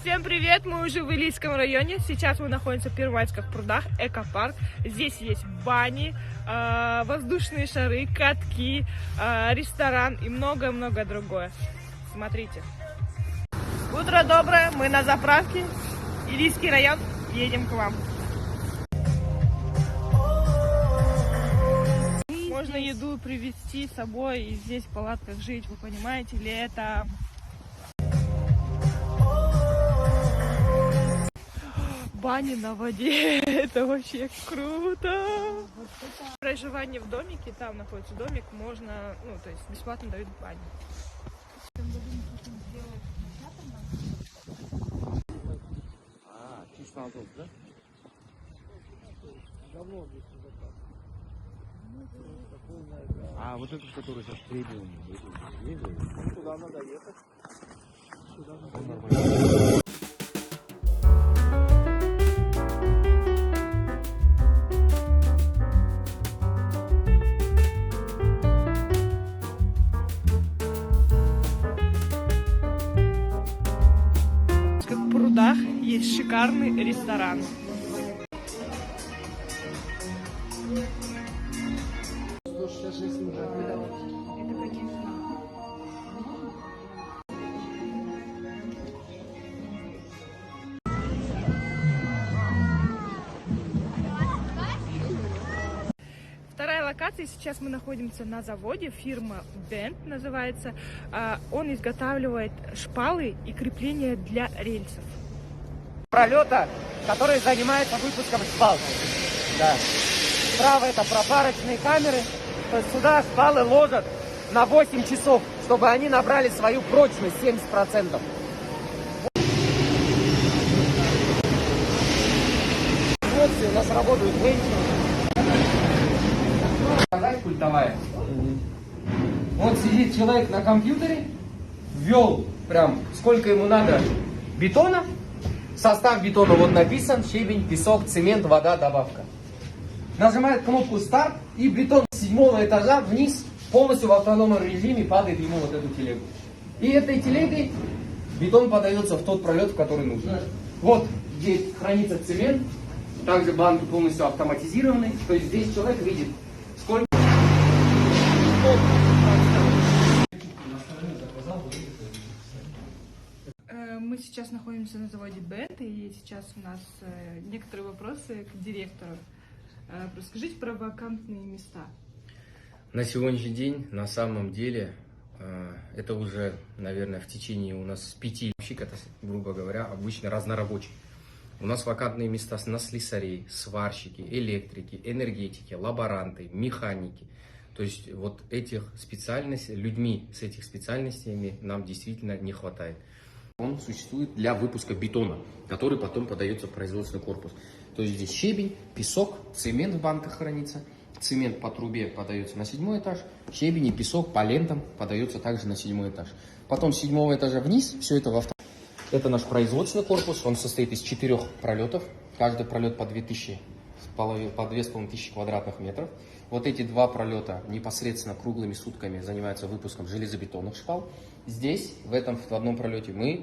Всем привет! Мы уже в Илийском районе. Сейчас мы находимся в Первомайских прудах, экопарк. Здесь есть бани, воздушные шары, катки, ресторан и многое-многое другое. Смотрите. Утро доброе, мы на заправке. Илийский район, едем к вам. Можно еду привезти с собой и здесь в палатках жить, вы понимаете ли это? Бани на воде, это вообще круто. Проживание в домике, там находится домик, можно, то есть бесплатно дают бани. Чисто азот, да? А вот это, который сейчас премиум, туда надо ехать. Сюда надо ехать. В прудах есть шикарный ресторан. Вторая локация, сейчас мы находимся на заводе, фирма Bent называется. Он изготавливает шпалы и крепления для рельсов. Пролета, который занимается выпуском шпал. Да. Справа это пропарочные камеры. То есть сюда шпалы ложат на 8 часов, чтобы они набрали свою прочность 70%. Вот у нас работают женщины. Культовая. Вот сидит человек на компьютере, ввел прям сколько ему надо бетона. Состав бетона вот написан: щебень, песок, цемент, вода, добавка. Нажимает кнопку старт, и бетон с 7-го этажа вниз полностью в автономном режиме падает ему вот эту телегу. И этой телегой бетон подается в тот пролет, в который нужно. Вот здесь хранится цемент, также банки полностью автоматизированы. То есть здесь человек видит, сколько... Мы сейчас находимся на заводе Bent, и сейчас у нас некоторые вопросы к директору. Расскажите про вакантные места. На сегодняшний день, на самом деле, это уже, наверное, в течение у нас 5 это, грубо говоря, обычно разнорабочий. У нас вакантные места на слесарей, сварщики, электрики, энергетики, лаборанты, механики. То есть вот этих специальностей, людьми с этих специальностями нам действительно не хватает. Он существует для выпуска бетона, который потом подается в производственный корпус. То есть здесь щебень, песок, цемент в банках хранится. Цемент по трубе подается на 7-й этаж, щебень и песок по лентам подается также на 7-й этаж. Потом с 7-го этажа вниз, все это в авто. Это наш производственный корпус, он состоит из 4 пролетов. Каждый пролет по 2500 квадратных метров. Вот эти 2 пролета непосредственно круглыми сутками занимаются выпуском железобетонных шпал. Здесь, в одном пролете, мы